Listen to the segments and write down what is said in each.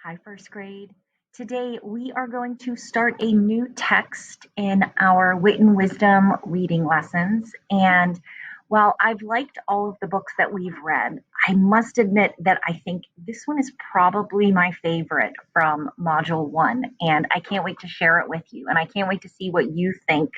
Hi, first grade. Today we are going to start a new text in our Wit and Wisdom reading lessons. And while I've liked all of the books that we've read, I must admit that I think this one is probably my favorite from Module 1. And I can't wait to share it with you. And I can't wait to see what you think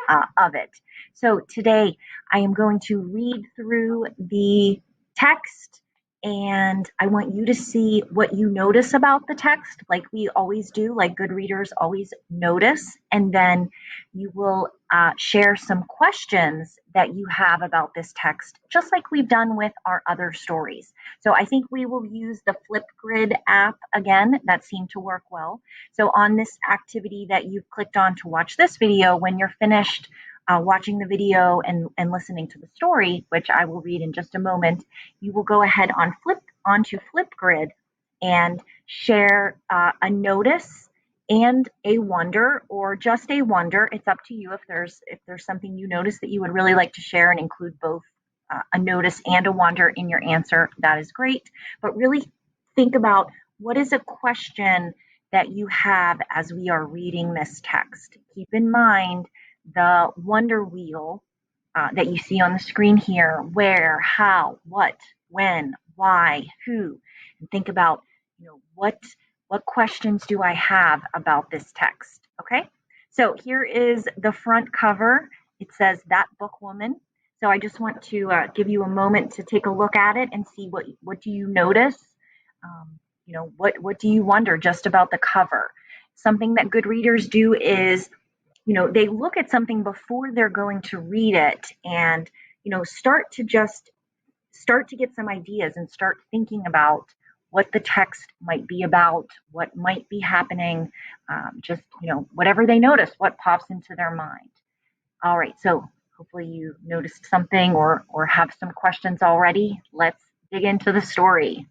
of it. So today I am going to read through the text and I want you to see what you notice about the text, like we always do, like good readers always notice. And then you will share some questions that you have about this text, just like we've done with our other stories. So I think we will use the Flipgrid app again. That seemed to work well. So on this activity that you've clicked on to watch this video, when you're finished watching the video and listening to the story, which I will read in just a moment, you will go ahead onto Flipgrid and share a notice and a wonder, or just a wonder. It's up to you. If there's something you notice that you would really like to share and include both a notice and a wonder in your answer, that is great. But really think about what is a question that you have as we are reading this text. Keep in mind the wonder wheel that you see on the screen here: where, how, what, when, why, who, and think about, what questions do I have about this text? Okay, so here is the front cover. It says "That Book Woman." So I just want to give you a moment to take a look at it and see what do you notice. What do you wonder just about the cover? Something that good readers do is they look at something before they're going to read it and start to get some ideas and start thinking about what the text might be about, what might be happening, just whatever they notice, what pops into their mind. All right, so hopefully you noticed something or have some questions already. Let's dig into the story.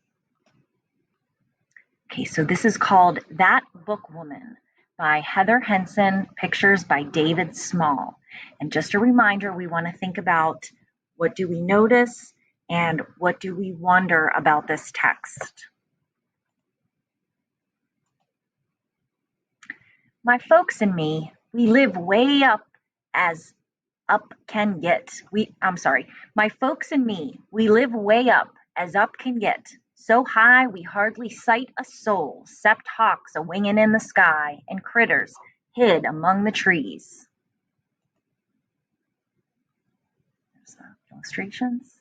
Okay, so this is called That Book Woman by Heather Henson, pictures by David Small. And just a reminder, we want to think about what do we notice and what do we wonder about this text. My folks and me, we live way up as up can get. My folks and me, we live way up as up can get. So high we hardly sight a soul, 'cept hawks a wingin' in the sky and critters hid among the trees. There's illustrations.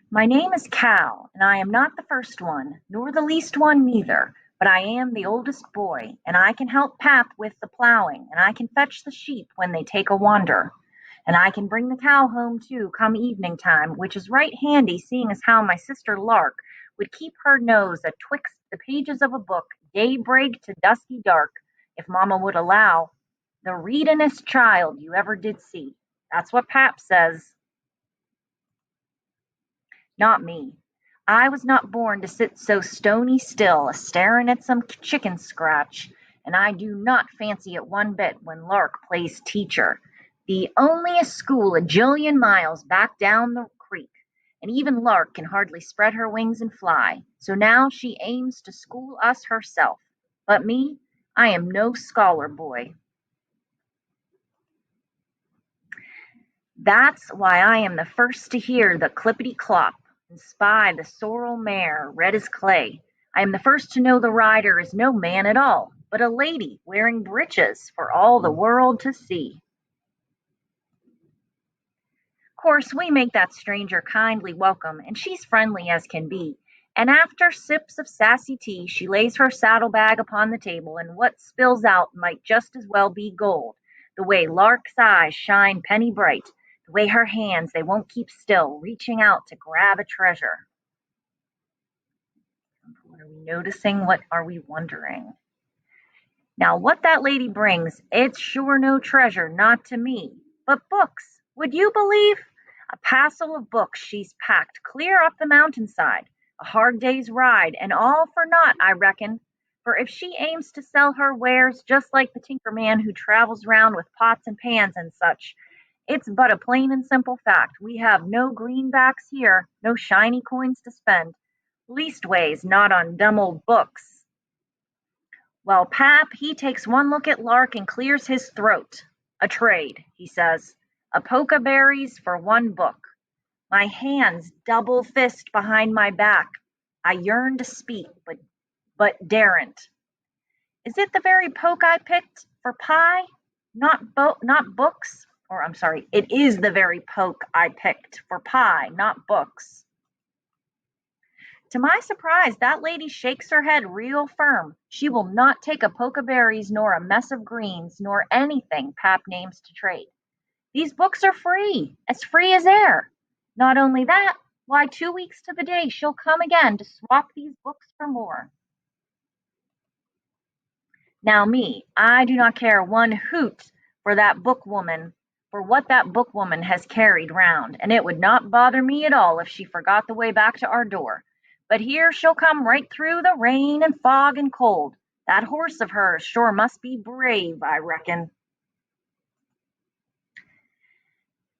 My name is Cal, and I am not the first one, nor the least one neither, but I am the oldest boy, and I can help Pap with the plowing, and I can fetch the sheep when they take a wander. And I can bring the cow home too, come evening time, which is right handy, seeing as how my sister Lark would keep her nose atwixt the pages of a book, daybreak to dusky dark, if mamma would allow. The readin'est child you ever did see. That's what Pap says. Not me. I was not born to sit so stony still, a staring at some chicken scratch, and I do not fancy it one bit when Lark plays teacher. The onliest school a jillion miles back down the creek, and even Lark can hardly spread her wings and fly, so now she aims to school us herself. But me, I am no scholar boy. That's why I am the first to hear the clippity-clop and spy the sorrel mare, red as clay. I am the first to know the rider is no man at all, but a lady wearing breeches for all the world to see. Course we make that stranger kindly welcome, and she's friendly as can be. And after sips of sassy tea, she lays her saddle-bag upon the table, and what spills out might just as well be gold, the way Lark's eyes shine penny bright, the way her hands, they won't keep still, reaching out to grab a treasure. What are we noticing? What are we wondering? Now, what that lady brings, it's sure no treasure, not to me, but books. Would you believe? A passel of books she's packed clear up the mountainside, a hard day's ride, and all for naught, I reckon. For if she aims to sell her wares just like the tinker man who travels round with pots and pans and such, it's but a plain and simple fact. We have no greenbacks here, no shiny coins to spend. Leastways, not on dumb old books. Well, Pap, he takes one look at Lark and clears his throat. A trade, he says. A poke of berries for one book. My hands double fist behind my back. I yearn to speak, but daren't. Is it the very poke I picked for pie? Not books? Or I'm sorry, it is the very poke I picked for pie, not books. To my surprise, that lady shakes her head real firm. She will not take a poke of berries, nor a mess of greens, nor anything Pap names to trade. These books are free as air. Not only that, why, 2 weeks to the day she'll come again to swap these books for more. Now me, I do not care one hoot for that bookwoman, for what that bookwoman has carried round, and it would not bother me at all if she forgot the way back to our door. But here she'll come right through the rain and fog and cold. That horse of hers sure must be brave, I reckon.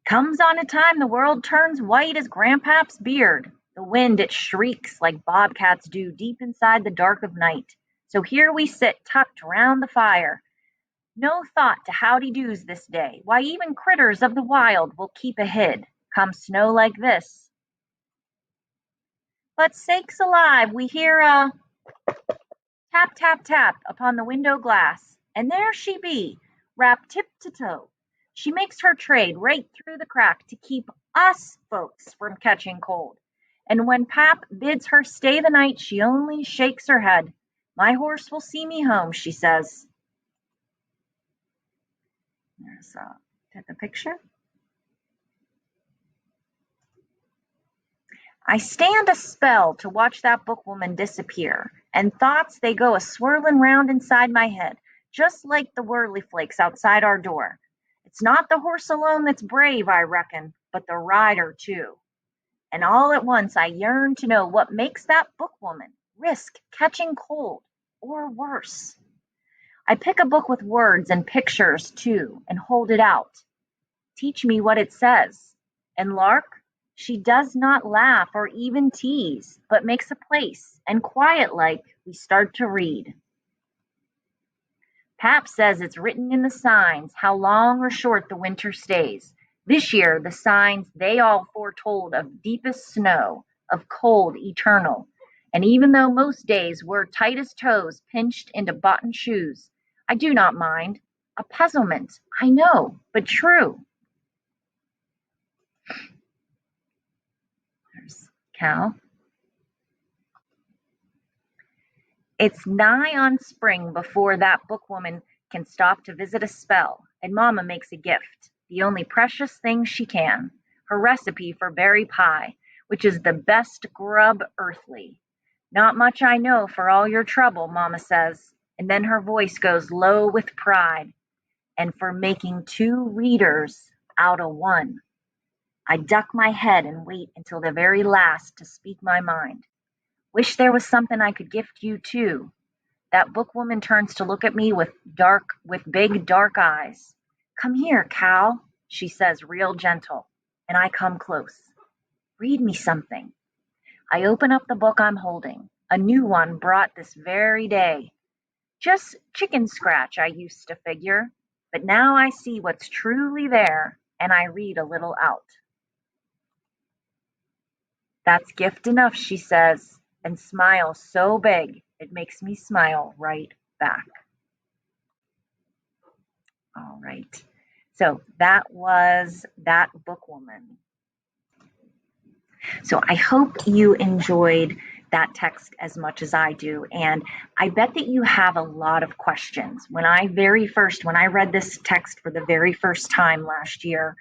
Comes on a time the world turns white as Grandpap's beard. The wind it shrieks like bobcats do deep inside the dark of night. So here we sit tucked round the fire. No thought to howdy-do's this day. Why, even critters of the wild will keep a hid, come snow like this. But sakes alive, we hear a tap, tap, tap upon the window glass, and there she be, wrapped tip to toe. She makes her trade right through the crack to keep us folks from catching cold. And when Pap bids her stay the night, she only shakes her head. My horse will see me home, she says. There's the picture. I stand a spell to watch that bookwoman disappear, and thoughts they go a swirlin' round inside my head, just like the whirly flakes outside our door. It's not the horse alone that's brave, I reckon, but the rider too. And all at once I yearn to know what makes that bookwoman risk catching cold, or worse. I pick a book with words and pictures too, and hold it out. Teach me what it says. And Lark, she does not laugh or even tease, but makes a place, and quiet like, we start to read. Pap says it's written in the signs how long or short the winter stays. This year the signs they all foretold of deepest snow, of cold eternal. And even though most days were tight as toes pinched into buttoned shoes, I do not mind. A puzzlement, I know, but true. There's Cal. It's nigh on spring before that bookwoman can stop to visit a spell, and Mamma makes a gift, the only precious thing she can, her recipe for berry pie, which is the best grub earthly. Not much I know for all your trouble, Mamma says, and then her voice goes low with pride, and for making two readers out of one. I duck my head and wait until the very last to speak my mind. Wish there was something I could gift you too. That bookwoman turns to look at me with big dark eyes. Come here, Cal, she says real gentle, and I come close. Read me something. I open up the book I'm holding, a new one brought this very day. Just chicken scratch, I used to figure, but now I see what's truly there, and I read a little out. That's gift enough, she says, and smiles so big it makes me smile right back. All right. So that was That Bookwoman. So I hope you enjoyed that text as much as I do. And I bet that you have a lot of questions. When I read this text for the very first time last year,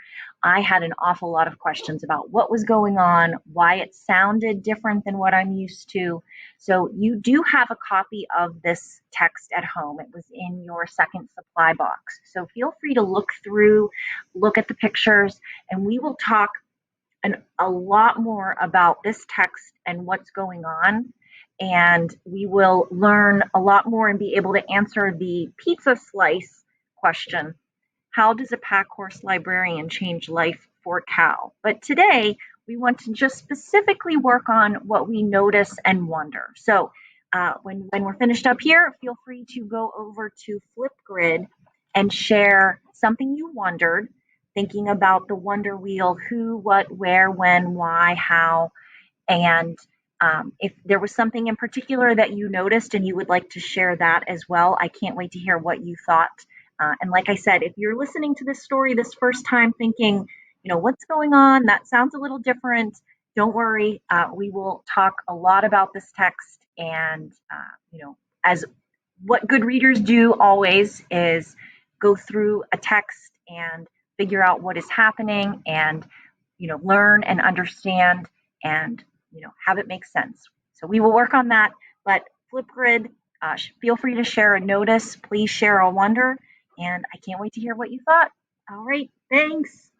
I had an awful lot of questions about what was going on, why it sounded different than what I'm used to. So you do have a copy of this text at home. It was in your second supply box. So feel free to look at the pictures, and we will talk a lot more about this text and what's going on. And we will learn a lot more and be able to answer the pizza slice question. How does a pack horse librarian change life for Cal? But today we want to just specifically work on what we notice and wonder. So when we're finished up here, feel free to go over to Flipgrid and share something you wondered, thinking about the wonder wheel: who, what, where, when, why, how, and if there was something in particular that you noticed and you would like to share that as well, I can't wait to hear what you thought. And like I said, if you're listening to this story this first time thinking, what's going on? That sounds a little different. Don't worry. We will talk a lot about this text. And, as what good readers do always is go through a text and figure out what is happening and, learn and understand and have it make sense. So we will work on that. But Flipgrid, feel free to share a notice. Please share a wonder. And I can't wait to hear what you thought. All right. Thanks.